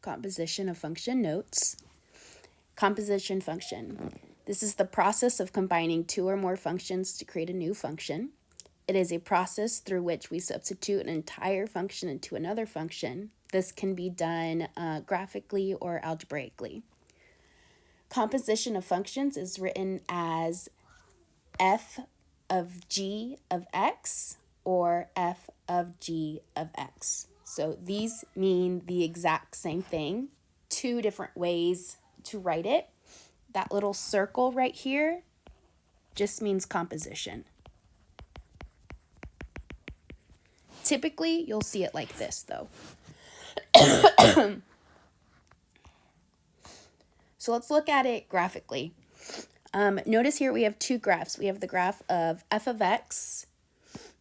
Composition of function notes. Composition function. This is the process of combining two or more functions to create a new function. It is a process through which we substitute an entire function into another function. This can be done graphically or algebraically. Composition of functions is written as f of g of x or f of g of x. So these mean the exact same thing, two different ways to write it. That little circle right here just means composition. Typically, you'll see it like this, though. So let's look at it graphically. Notice here we have two graphs. We have the graph of f of x,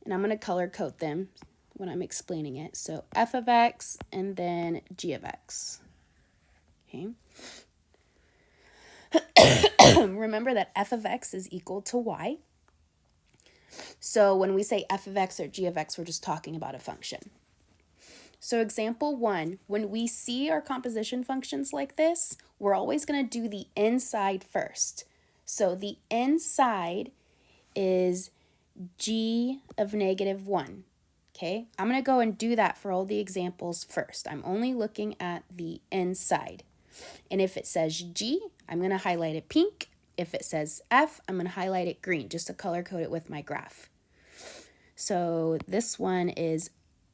and I'm going to color code them when I'm explaining it. So f of x and then g of x. Okay. Remember that f of x is equal to y. So when we say f of x or g of x, we're just talking about a function. So example 1, when we see our composition functions like this, we're always going to do the inside first. So the inside is g of negative 1. Okay, I'm going to go and do that for all the examples first. I'm only looking at the inside. And if it says g, I'm going to highlight it pink. If it says f, I'm going to highlight it green just to color code it with my graph. So this one is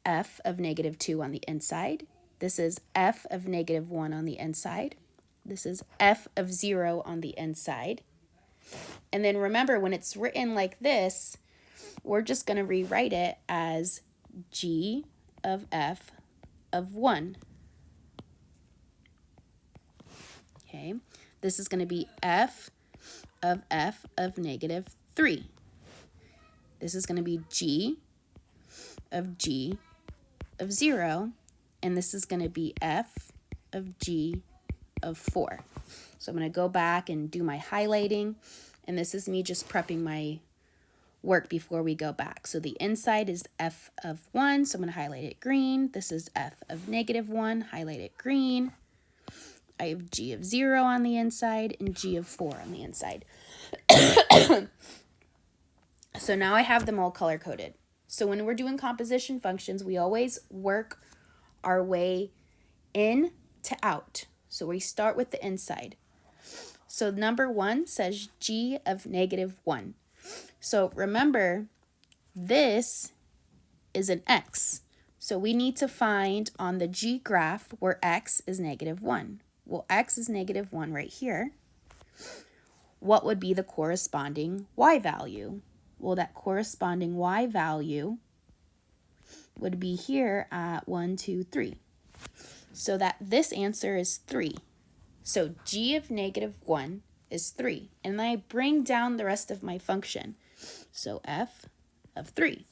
f of negative 2 on the inside. This is f of negative 1 on the inside. This is f of 0 on the inside. And then remember, when it's written like this, we're just going to rewrite it as g of f of 1. Okay, this is going to be f of negative 3. This is going to be g of 0, and this is going to be f of g of 4. So I'm going to go back and do my highlighting, and this is me just prepping my work before we go back. So the inside is f of 1, so I'm going to highlight it green. This is f of negative 1, highlight it green. I have g of 0 on the inside and g of 4 on the inside. So now I have them all color-coded. So when we're doing composition functions, we always work our way in to out. So we start with the inside. So number 1 says g of negative 1. So remember, this is an x. So we need to find on the g graph where x is negative 1. Well, x is negative 1 right here. What would be the corresponding y value? Well, that corresponding y value would be here at 1, 2, 3. So that this answer is 3. So g of negative 1 is 3. And then I bring down the rest of my function. So f of 3.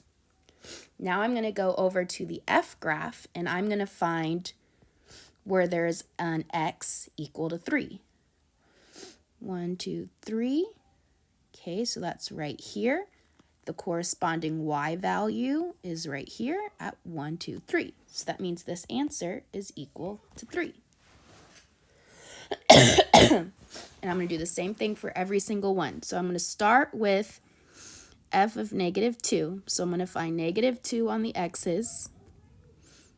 Now I'm going to go over to the f graph, and I'm going to find where there's an x equal to 3. 1, 2, 3. Okay, so that's right here. The corresponding y value is right here at 1, 2, 3. So that means this answer is equal to 3. And I'm going to do the same thing for every single one. So I'm going to start with f of negative 2. So I'm going to find negative 2 on the x's,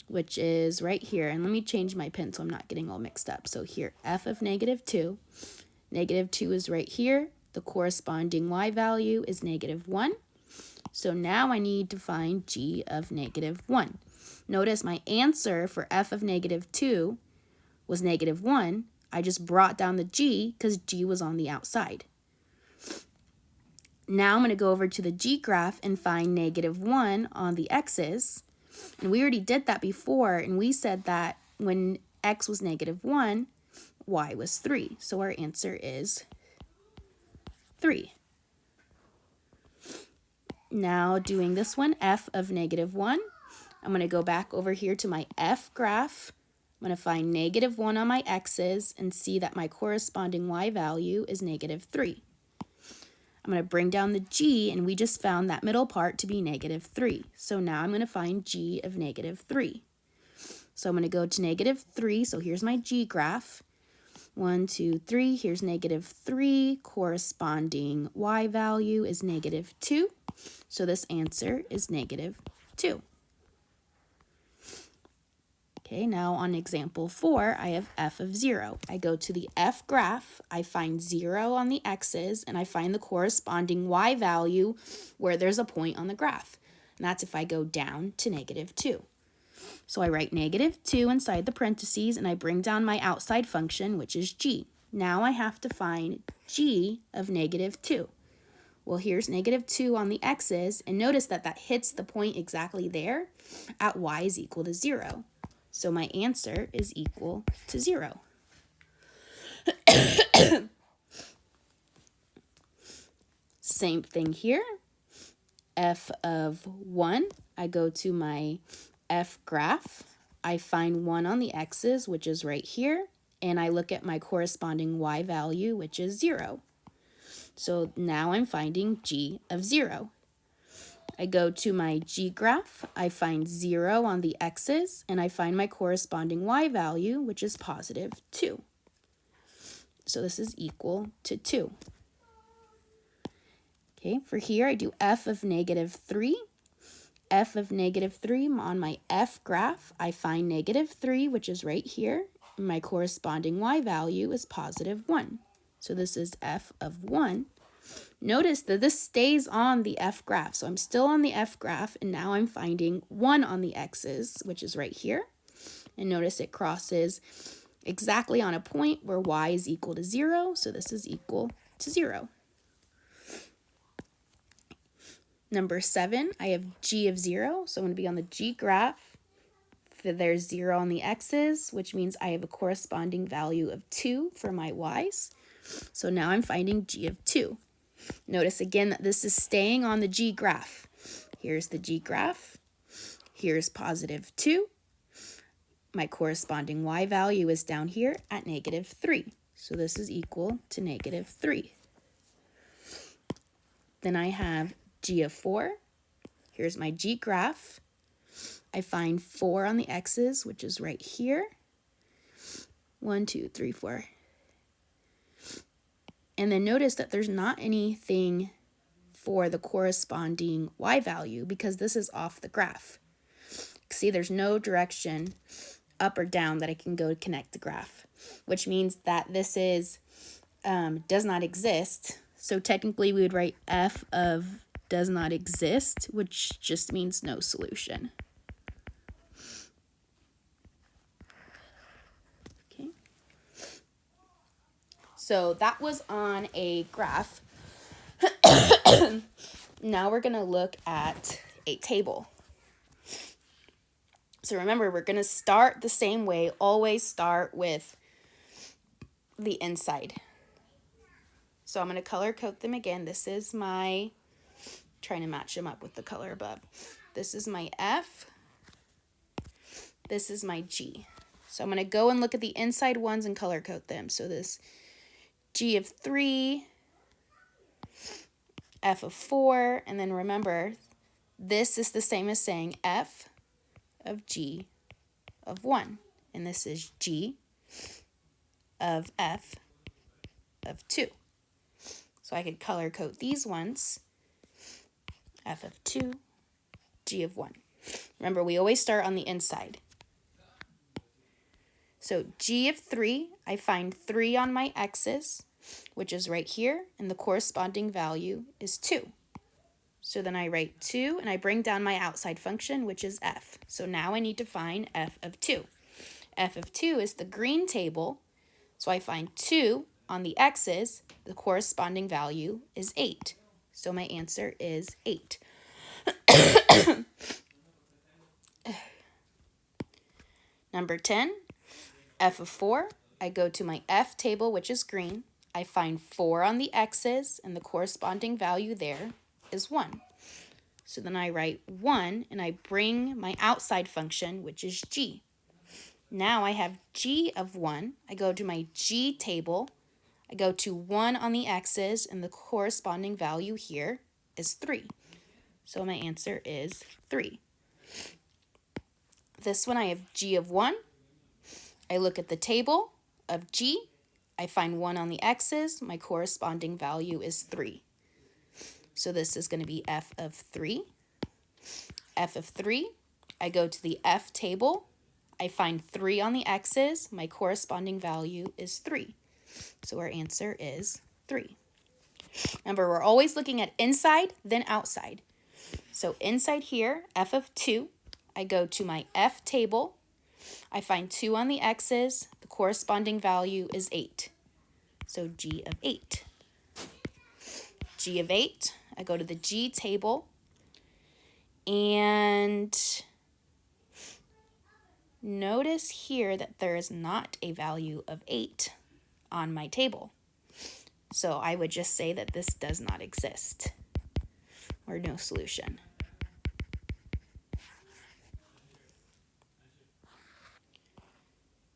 which is right here. And let me change my pen so I'm not getting all mixed up. So here, f of negative 2. Negative 2 is right here. The corresponding y value is negative 1. So now I need to find g of negative 1. Notice my answer for f of negative 2 was negative 1. I just brought down the g because g was on the outside. Now I'm going to go over to the g graph and find negative 1 on the x's. And we already did that before, and we said that when x was negative 1, y was 3. So our answer is 3. Now doing this one, f of negative 1. I'm going to go back over here to my f graph. I'm going to find negative 1 on my x's and see that my corresponding y value is negative 3. I'm going to bring down the g, and we just found that middle part to be negative 3. So now I'm going to find g of negative 3. So I'm going to go to -3. So here's my G graph. 1, 2, 3. Here's -3. Corresponding y value is -2. So this answer is -2. Okay, now on example 4, I have f of 0. I go to the f graph, I find 0 on the x's, and I find the corresponding y value where there's a point on the graph. And that's if I go down to -2. So I write -2 inside the parentheses, and I bring down my outside function, which is g. Now I have to find g of -2. Well, here's -2 on the x's, and notice that that hits the point exactly there at y is equal to 0. So my answer is equal to 0. Same thing here. F of 1, I go to my f graph. I find 1 on the x's, which is right here, and I look at my corresponding y value, which is 0. So now I'm finding g of 0. I go to my G graph, I find 0 on the x's, and I find my corresponding y value, which is +2. So this is equal to 2. Okay, for here I do f of -3. F of -3 on my f graph, I find -3, which is right here. And my corresponding y value is +1. So this is f of 1. Notice that this stays on the f graph. So I'm still on the f graph, and now I'm finding 1 on the x's, which is right here. And notice it crosses exactly on a point where y is equal to 0. So this is equal to 0. Number 7, I have g of 0. So I'm going to be on the g graph. There's 0 on the x's, which means I have a corresponding value of 2 for my y's. So now I'm finding g of 2. Notice again that this is staying on the G graph. Here's the G graph. Here's +2. My corresponding y value is down here at -3. So this is equal to -3. Then I have G of 4. Here's my G graph. I find 4 on the x's, which is right here. 1, 2, 3, 4. And then notice that there's not anything for the corresponding y value because this is off the graph. See, there's no direction up or down that I can go to connect the graph, which means that this is does not exist. So technically we would write f of does not exist, which just means no solution. So that was on a graph. Now we're going to look at a table. So remember, we're going to start the same way. Always start with the inside. So I'm going to color code them again. This is my, trying to match them up with the color above. This is my F. This is my G. So I'm going to go and look at the inside ones and color code them. So this G of 3, F of 4, and then remember, this is the same as saying F of G of 1, and this is G of F of 2. So I could color code these ones, F of 2, G of 1. Remember, we always start on the inside. So G of 3, I find 3 on my x's, which is right here, and the corresponding value is 2. So then I write 2, and I bring down my outside function, which is f. So now I need to find f of 2. F of 2 is the green table, so I find 2 on the x's, the corresponding value is 8. So my answer is 8. Number 10. F of 4, I go to my F table, which is green. I find 4 on the x's, and the corresponding value there is 1. So then I write 1, and I bring my outside function, which is g. Now I have g of 1. I go to my G table. I go to 1 on the x's, and the corresponding value here is 3. So my answer is 3. This one I have g of 1. I look at the table of g. I find 1 on the x's. My corresponding value is 3. So this is going to be f of 3. F of 3, I go to the f table. I find 3 on the x's. My corresponding value is 3. So our answer is 3. Remember, we're always looking at inside, then outside. So inside here, f of 2, I go to my f table. I find 2 on the x's. The corresponding value is 8. So g of 8. G of 8, I go to the g table. And notice here that there is not a value of 8 on my table. So I would just say that this does not exist, or no solution.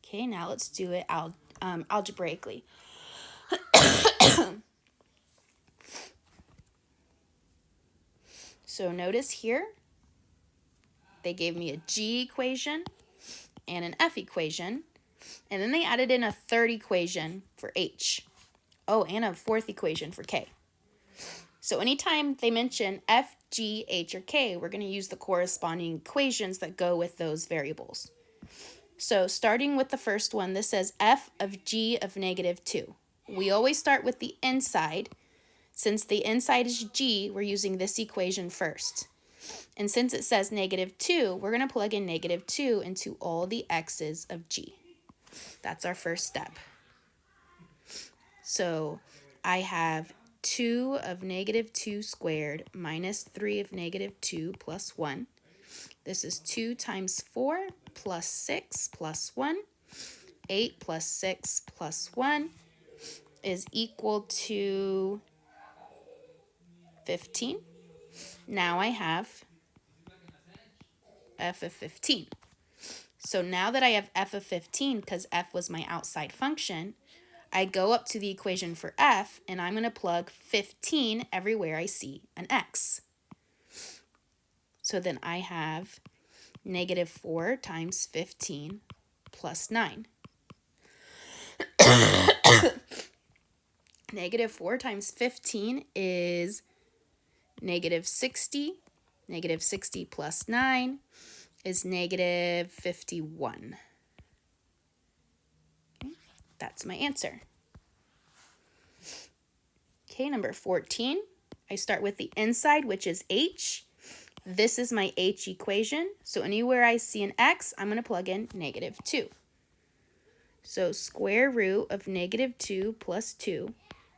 Okay, now let's do it algebraically. So notice here, they gave me a g equation and an f equation, and then they added in a third equation for h. Oh, and a fourth equation for k. So anytime they mention f, g, h, or k, we're going to use the corresponding equations that go with those variables. So starting with the first one, this says f of g of negative 2. We always start with the inside. Since the inside is g, we're using this equation first. And since it says negative 2, we're going to plug in negative 2 into all the x's of g. That's our first step. So I have 2 of negative 2 squared minus 3 of negative 2 plus 1. This is 2 times 4 plus 6 plus 1. 8 plus 6 plus 1 is equal to 15. Now I have f of 15. So now that I have f of 15, because f was my outside function, I go up to the equation for f, and I'm going to plug 15 everywhere I see an x. So then I have negative 4 times 15 plus 9. Negative 4 times 15 is negative 60. Negative 60 plus 9 is negative 51. Okay, that's my answer. Okay, number 14. I start with the inside, which is h. This is my h equation. So anywhere I see an x, I'm going to plug in negative 2. So square root of negative 2 plus 2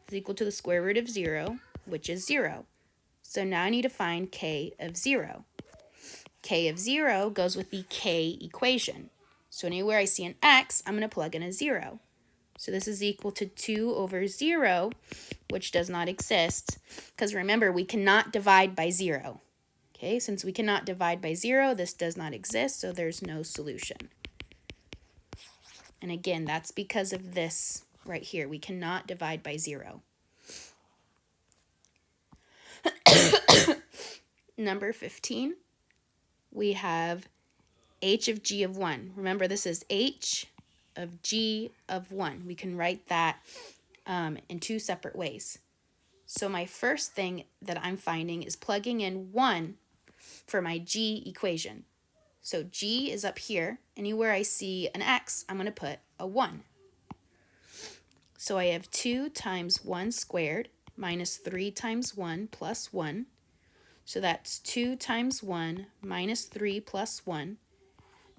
is equal to the square root of 0, which is 0. So now I need to find k of 0. K of 0 goes with the k equation. So anywhere I see an x, I'm going to plug in a 0. So this is equal to 2 over 0, which does not exist, because remember, we cannot divide by 0. Okay, since we cannot divide by 0, this does not exist, so there's no solution. And again, that's because of this right here. We cannot divide by 0. Number 15, we have h of g of 1. Remember, this is h of g of 1. We can write that in two separate ways. So my first thing that I'm finding is plugging in 1 for my g equation. So g is up here. Anywhere I see an x, I'm going to put a 1. So I have 2 times 1 squared minus 3 times 1 plus 1. So that's 2 times 1 minus 3 plus 1.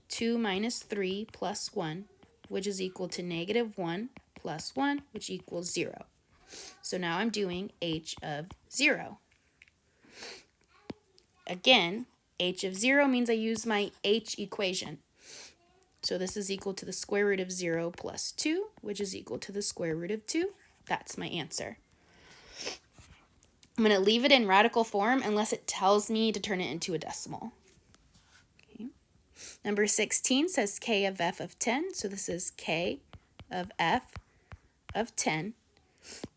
2 minus 3 plus 1, which is equal to negative 1 plus 1, which equals 0. So now I'm doing h of 0. Again, h of 0 means I use my h equation. So this is equal to the square root of 0 plus 2, which is equal to the square root of 2. That's my answer. I'm going to leave it in radical form unless it tells me to turn it into a decimal. Okay. Number 16 says k of f of 10. So this is k of f of 10,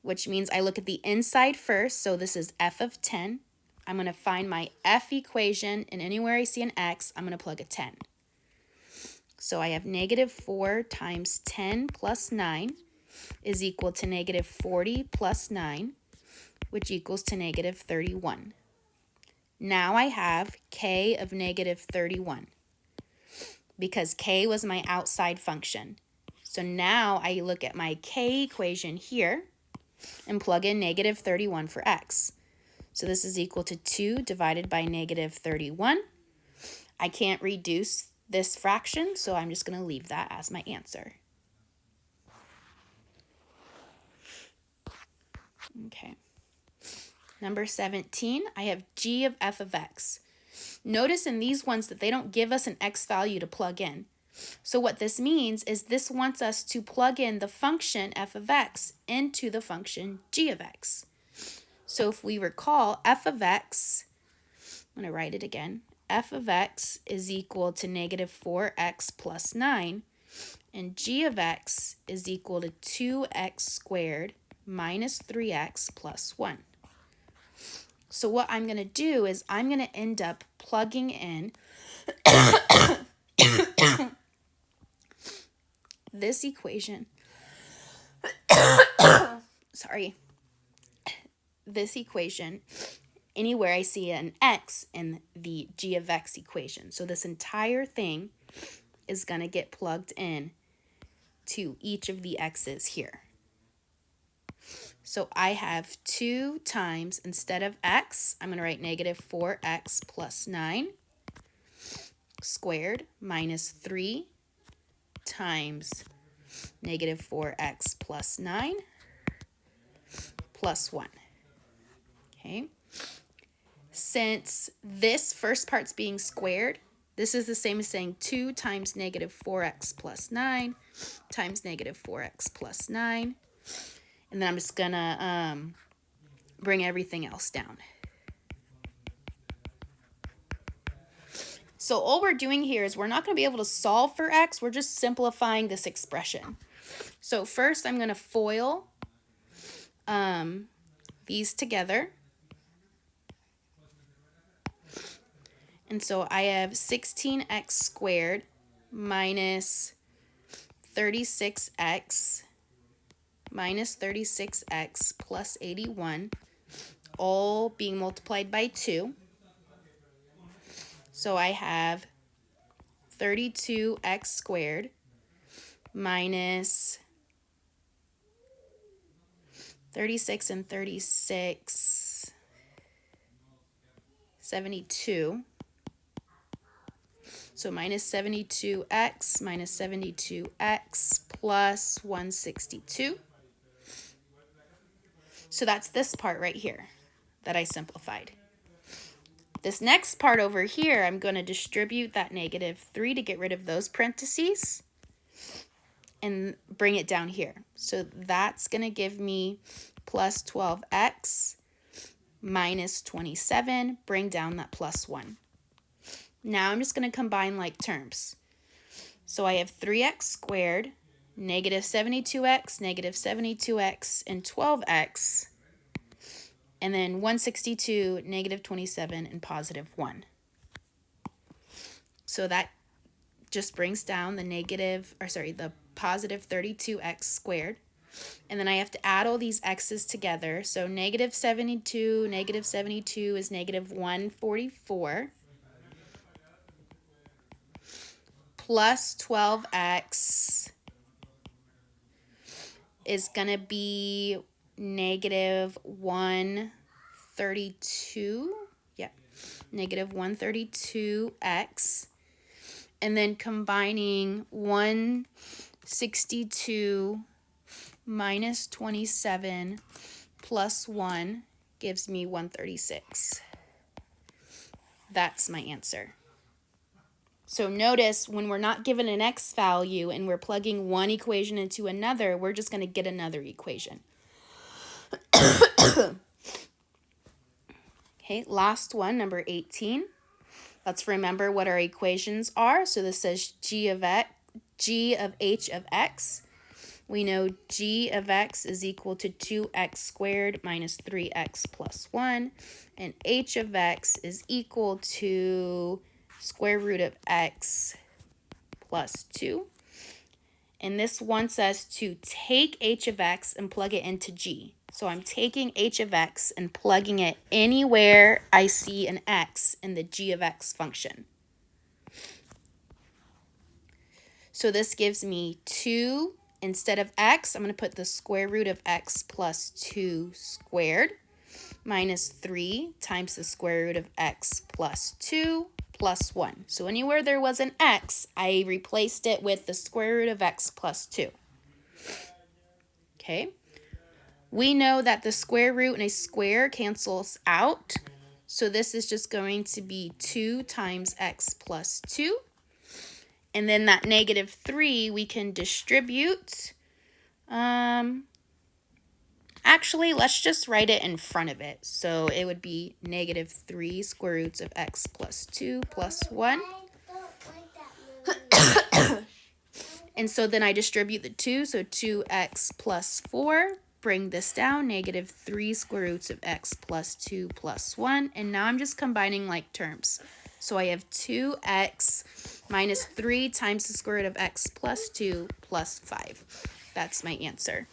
which means I look at the inside first. So this is f of 10. I'm going to find my f equation, and anywhere I see an x, I'm going to plug a 10. So I have negative 4 times 10 plus 9 is equal to negative 40 plus 9, which equals to negative 31. Now I have k of negative 31 because k was my outside function. So now I look at my k equation here and plug in negative 31 for x. So this is equal to 2 divided by negative 31. I can't reduce this fraction, so I'm just going to leave that as my answer. Okay. Number 17, I have g of f of x. Notice in these ones that they don't give us an x value to plug in. So what this means is this wants us to plug in the function f of x into the function g of x. So if we recall, f of x, I'm going to write it again, f of x is equal to negative 4x plus 9, and g of x is equal to 2x squared minus 3x plus 1. So what I'm going to do is I'm going to end up plugging in this equation. This equation anywhere I see an x in the g of x equation. So this entire thing is going to get plugged in to each of the x's here. So I have 2 times, instead of x, I'm going to write negative 4x plus 9 squared minus 3 times negative 4x plus 9 plus 1. Okay. Since this first part's being squared, this is the same as saying 2 times negative 4x plus 9 times negative 4x plus 9. And then I'm just going to bring everything else down. So all we're doing here is we're not going to be able to solve for x. We're just simplifying this expression. So first I'm going to FOIL these together. And so I have 16x squared minus 36x minus 36x plus 81, all being multiplied by 2. So I have 32x squared minus 36 and 36, 72. So minus 72x minus 72x plus 162. So that's this part right here that I simplified. This next part over here, I'm going to distribute that negative 3 to get rid of those parentheses and bring it down here. So that's going to give me plus 12x minus 27, bring down that plus 1. Now I'm just going to combine like terms. So I have 3x squared, negative 72x, negative 72x, and 12x, and then 162, negative 27, and positive 1. So that just brings down the positive 32x squared. And then I have to add all these x's together. So negative 72 is negative 144. Plus 12x is going to be negative 132. Yeah, negative 132x. And then combining 162 minus 27 plus 1 gives me 136. That's my answer. So notice when we're not given an x value and we're plugging one equation into another, we're just going to get another equation. Okay, last one, number 18. Let's remember what our equations are. So this says g of h of x. We know g of x is equal to 2x squared minus 3x plus 1. And h of x is equal to square root of x plus 2. And this wants us to take h of x and plug it into g. So I'm taking h of x and plugging it anywhere I see an x in the g of x function. So this gives me 2 instead of x. I'm going to put the square root of x plus 2 squared minus 3 times the square root of x plus 2 plus 1. So anywhere there was an x, I replaced it with the square root of x plus 2. Okay. We know that the square root and a square cancels out. So this is just going to be 2 times x plus 2. And then that negative 3 we can distribute. Actually, let's just write it in front of it. So it would be negative 3 square roots of x plus 2 plus 1. And so then I distribute the 2, so 2x plus 4. Bring this down, negative 3 square roots of x plus 2 plus 1. And now I'm just combining like terms. So I have 2x minus 3 times the square root of x plus 2 plus 5. That's my answer.